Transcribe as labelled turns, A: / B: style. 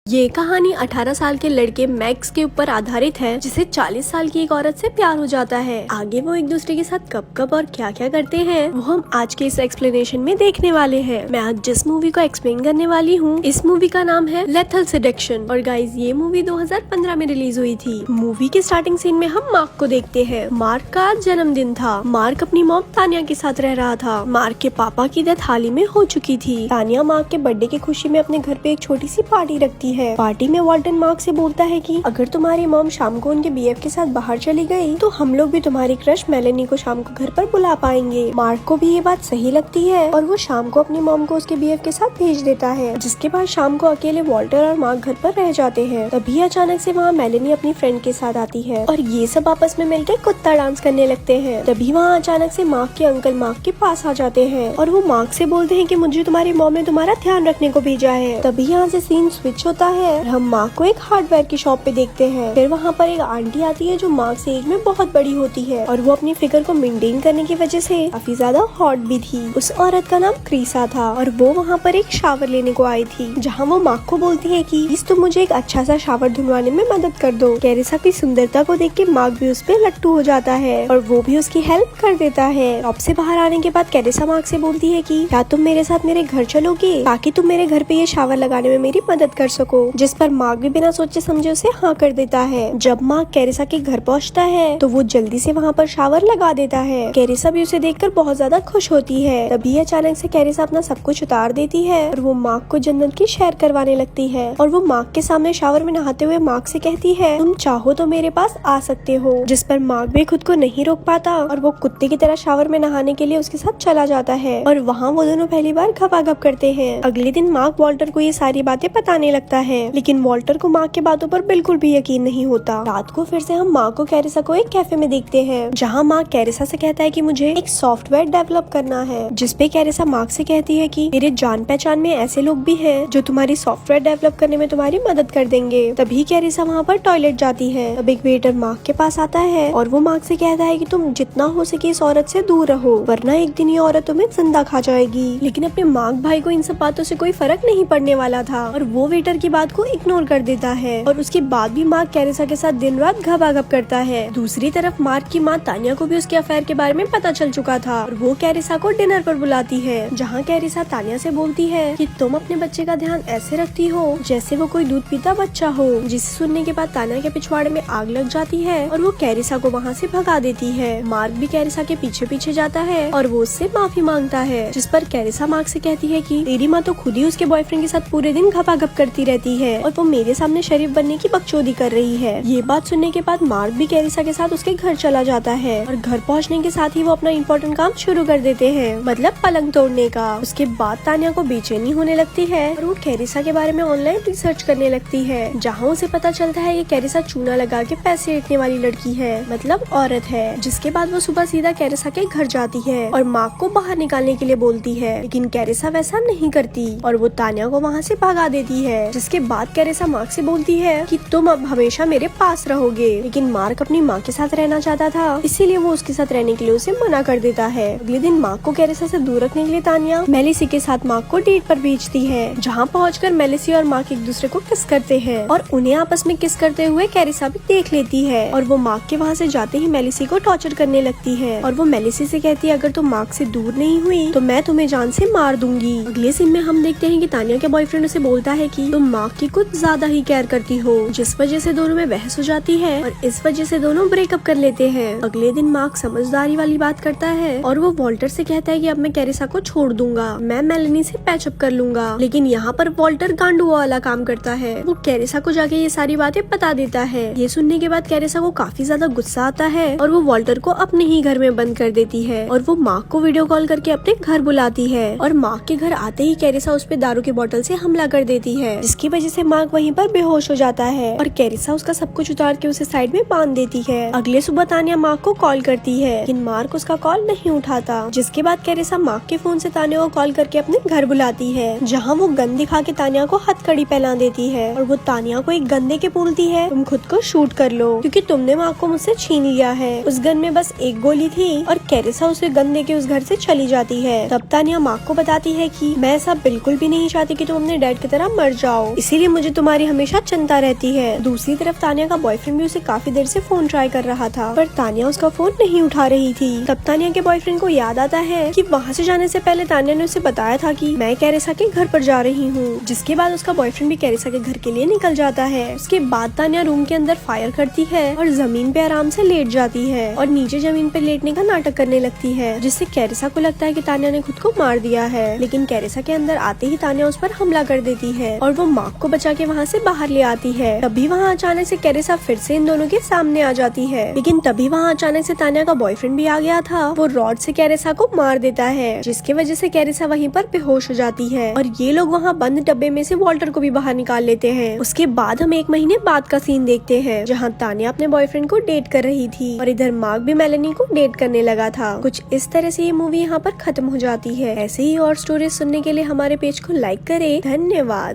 A: ये कहानी 18 साल के लड़के मैक्स के ऊपर आधारित है, जिसे 40 साल की एक औरत से प्यार हो जाता है। आगे वो एक दूसरे के साथ कब कब और क्या क्या करते हैं वो हम आज के इस एक्सप्लेनेशन में देखने वाले हैं। मैं आज जिस मूवी को एक्सप्लेन करने वाली हूँ, इस मूवी का नाम है लेथल सेडक्शन। और गाइज, ये मूवी 2015 में रिलीज हुई थी। मूवी के स्टार्टिंग सीन में हम मार्क को देखते हैं। मार्क का जन्मदिन था। मार्क अपनी मॉम तानिया के साथ रह रहा था। मार्क के पापा की डेथ हाल ही में हो चुकी थी। तानिया मार्क के बर्थडे की खुशी में अपने घर पे एक छोटी सी पार्टी रखती है। पार्टी में वाल्टन मार्क से बोलता है कि अगर तुम्हारी मॉम शाम को उनके बीएफ के साथ बाहर चली गई तो हम लोग भी तुम्हारी क्रश मेलेनी को शाम को घर पर बुला पाएंगे। मार्क को भी ये बात सही लगती है और वो शाम को अपनी मॉम को उसके बीएफ के साथ भेज देता है। जिसके बाद शाम को अकेले वाल्टर और मार्क घर पर रह जाते हैं। तभी अचानक से वहाँ मेलेनी अपनी फ्रेंड के साथ आती है और ये सब आपस में मिलकर कुत्ता डांस करने लगते हैं। तभी वहाँ अचानक से मार्क के अंकल मार्क के पास आ जाते हैं और वो मार्क से बोलते हैं कि मुझे तुम्हारी मॉम ने तुम्हारा ध्यान रखने को भेजा है। तभी यहाँ से सीन स्विच होता है। हम मार्क को एक हार्डवेयर की शॉप पे देखते हैं। फिर वहाँ पर एक आंटी आती है जो मार्क से एज में बहुत बड़ी होती है और वो अपनी फिगर को मेंटेन करने की वजह से काफी ज्यादा हॉट भी थी। उस औरत का नाम क्रीसा था और वो वहाँ पर एक शावर लेने को आई थी, जहाँ वो मार्क को बोलती है कि प्लीज तुम मुझे एक अच्छा सा शावर धुलवाने में मदद कर दो। कैरिसा की सुंदरता को देख के मार्क भी उस पे लट्टू हो जाता है और वो भी उसकी हेल्प कर देता है। शॉप से बाहर आने के बाद कैरिसा मार्क से बोलती है कि क्या तुम मेरे साथ मेरे घर चलोगे ताकि तुम मेरे घर पे ये शावर लगाने में मेरी मदद कर सको। जिस पर मार्क भी बिना सोचे समझे उसे हाँ कर देता है। जब मार्क कैरिसा के घर पहुंचता है तो वो जल्दी से वहाँ पर शावर लगा देता है। कैरिसा भी उसे देखकर बहुत ज्यादा खुश होती है। तभी अचानक से कैरिसा अपना सब कुछ उतार देती है और वो मार्क को जन्नत की सैर करवाने लगती है और वो मार्क के सामने शावर में नहाते हुए मार्क से कहती है तुम चाहो तो मेरे पास आ सकते हो। जिस पर मार्क भी खुद को नहीं रोक पाता और वो कुत्ते की तरह शावर में नहाने के लिए उसके साथ चला जाता है और वहाँ वो दोनों पहली बार घपाघप करते हैं। अगले दिन मार्क वॉल्टर को ये सारी बातें बताने लगता है, लेकिन वॉल्टर को मार्क की बातों पर बिल्कुल भी यकीन नहीं होता। रात को फिर से हम मार्क को कैरिसा को एक कैफे में देखते हैं, जहाँ मार्क कैरिसा से कहता है कि मुझे एक सॉफ्टवेयर डेवलप करना है। जिसपे कैरिसा मार्क से कहती है कि मेरे जान पहचान में ऐसे लोग भी हैं जो तुम्हारी सॉफ्टवेयर डेवलप करने में तुम्हारी मदद कर देंगे। तभी कैरिसा वहाँ पर टॉयलेट जाती है। तब एक वेटर मार्क के पास आता है और वो मार्क से कहता है कि तुम जितना हो सके इस औरत से दूर रहो, वरना एक दिन ये औरत तुम्हें जिंदा खा जाएगी। लेकिन अपने मार्क भाई को इन सब बातों से कोई फर्क नहीं पड़ने वाला था और वो वेटर की बात को इग्नोर कर देता है और उसके बाद भी मार्क कैरिसा के साथ दिन रात घपाघप करता है। दूसरी तरफ मार्क की माँ तानिया को भी उसके अफेयर के बारे में पता चल चुका था और वो कैरिसा को डिनर पर बुलाती है, जहाँ कैरिसा तानिया से बोलती है कि तुम अपने बच्चे का ध्यान ऐसे रखती हो जैसे वो कोई दूध पीता बच्चा हो। जिसे सुनने के बाद तानिया के पिछवाड़े में आग लग जाती है और वो कैरिसा को वहाँ से भगा देती है। मार्क भी कैरिसा के पीछे पीछे जाता है और वो उससे माफी मांगता है, जिस पर कैरिसा मार्क से कहती है कि तेरी माँ तो खुद ही उसके बॉयफ्रेंड के साथ पूरे दिन घपाघप करती रहती है और वो मेरे सामने शरीफ बनने की बकचोदी कर रही है। ये बात सुनने के बाद मार्क भी कैरिसा के साथ उसके घर चला जाता है और घर पहुंचने के साथ ही वो अपना इम्पोर्टेंट काम शुरू कर देते हैं, मतलब पलंग तोड़ने का। उसके बाद तानिया को बेचैनी होने लगती है और वो कैरिसा के बारे में ऑनलाइन रिसर्च करने लगती है, जहाँ उसे पता चलता है ये कैरिसा चूना लगा के पैसे ऐंठने वाली लड़की है, मतलब औरत है। जिसके बाद वो सुबह सीधा कैरिसा के घर जाती है और मार्क को बाहर निकालने के लिए बोलती है, लेकिन कैरिसा वैसा नहीं करती और वो तानिया को वहाँ से भगा देती है। जिसके बाद कैरिसा मार्क से बोलती है कि तुम अब हमेशा मेरे पास रहोगे, लेकिन मार्क अपनी माँ के साथ रहना चाहता था, इसीलिए वो उसके साथ रहने के लिए उसे मना कर देता है। अगले दिन मार्क को कैरिसा से दूर रखने के लिए तानिया मेलिसी के साथ मार्क को डेट पर भेजती है, जहाँ पहुंचकर मेलिसी और मार्क एक दूसरे को किस करते हैं और उन्हें आपस में किस करते हुए कैरिसा भी देख लेती है और वो मार्क के वहाँ से जाते ही मेलिसी को टॉर्चर करने लगती है और वो मेलिसी से कहती है अगर तुम मार्क से दूर नहीं हुई तो मैं तुम्हें जान से मार दूंगी। अगले सीन में हम देखते हैं कि तानिया के बॉयफ्रेंड उसे बोलता है कि तुम मार्क की कुछ ज्यादा ही केयर करती हो, जिस वजह से दोनों में बहस हो जाती है और इस वजह से दोनों ब्रेकअप कर लेते हैं। अगले दिन मार्क समझदारी वाली बात करता है और वो वॉल्टर से कहता है कि अब मैं कैरिसा को छोड़ दूंगा, मैं मेलेनी से पैचअप कर लूंगा। लेकिन यहाँ पर वॉल्टर गांडू वाला काम करता है, वो कैरिसा को जाके ये सारी बातें बता देता है। ये सुनने के बाद कैरिसा को काफी ज्यादा गुस्सा आता है और वो वॉल्टर को अपने ही घर में बंद कर देती है और वो मार्क को वीडियो कॉल करके अपने घर बुलाती है और मार्क के घर आते ही कैरिसा उस पे दारू की बोतल से हमला कर देती है, जिसकी वजह से मार्क वहीं पर बेहोश हो जाता है और कैरिसा उसका सब कुछ उतार के उसे साइड में बांध देती है। अगले सुबह तानिया मार्क को कॉल करती है, लेकिन मार्क उसका कॉल नहीं उठाता। जिसके बाद कैरिसा मार्क के फोन से तानिया को कॉल करके अपने घर बुलाती है, जहाँ वो गन दिखा के तानिया को हथकड़ी पहना देती है और वो तानिया को एक गन दे के बोलती है तुम खुद को शूट कर लो क्योंकि तुमने मार्क को मुझसे छीन लिया है। उस गन में बस एक गोली थी और कैरिसा उसे गन दे के उस घर से चली जाती है। तब तानिया मार्क को बताती है कि मैं ऐसा बिल्कुल भी नहीं चाहती कि तुम अपने डैड की तरह मर जाओ इसीलिए मुझे तुम्हारी हमेशा चिंता रहती है। दूसरी तरफ तानिया का बॉयफ्रेंड भी उसे काफी देर से फोन ट्राई कर रहा था, पर तानिया उसका फोन नहीं उठा रही थी। तब तानिया के बॉयफ्रेंड को याद आता है कि वहाँ से जाने से पहले तानिया ने उसे बताया था कि मैं कैरिसा के घर पर जा रही हूँ। जिसके बाद उसका बॉयफ्रेंड भी कैरिसा के घर के लिए निकल जाता है। उसके बाद तानिया रूम के अंदर फायर करती है और जमीन पे आराम से लेट जाती है और नीचे जमीन पे लेटने का नाटक करने लगती है, जिससे कैरिसा को लगता है कि तानिया ने खुद को मार दिया है। लेकिन कैरिसा के अंदर आते ही तानिया उस पर हमला कर देती है और वो मार्क को बचा के वहाँ से बाहर ले आती है। तभी वहाँ अचानक से कैरिसा फिर से इन दोनों के सामने आ जाती है। लेकिन तभी वहाँ अचानक से तानिया का बॉयफ्रेंड भी आ गया था। वो रॉड से कैरिसा को मार देता है, जिसकी वजह से कैरिसा वहीं पर बेहोश हो जाती है और ये लोग वहाँ बंद डब्बे में से वॉल्टर को भी बाहर निकाल लेते हैं। उसके बाद हम 1 महीने बाद का सीन देखते हैं, जहाँ तानिया अपने बॉयफ्रेंड को डेट कर रही थी और इधर मार्क भी मेलेनी को डेट करने लगा था। कुछ इस तरह से ये मूवी यहाँ पर खत्म हो जाती है। ऐसे ही और स्टोरीज सुनने के लिए हमारे पेज को लाइक करें। धन्यवाद।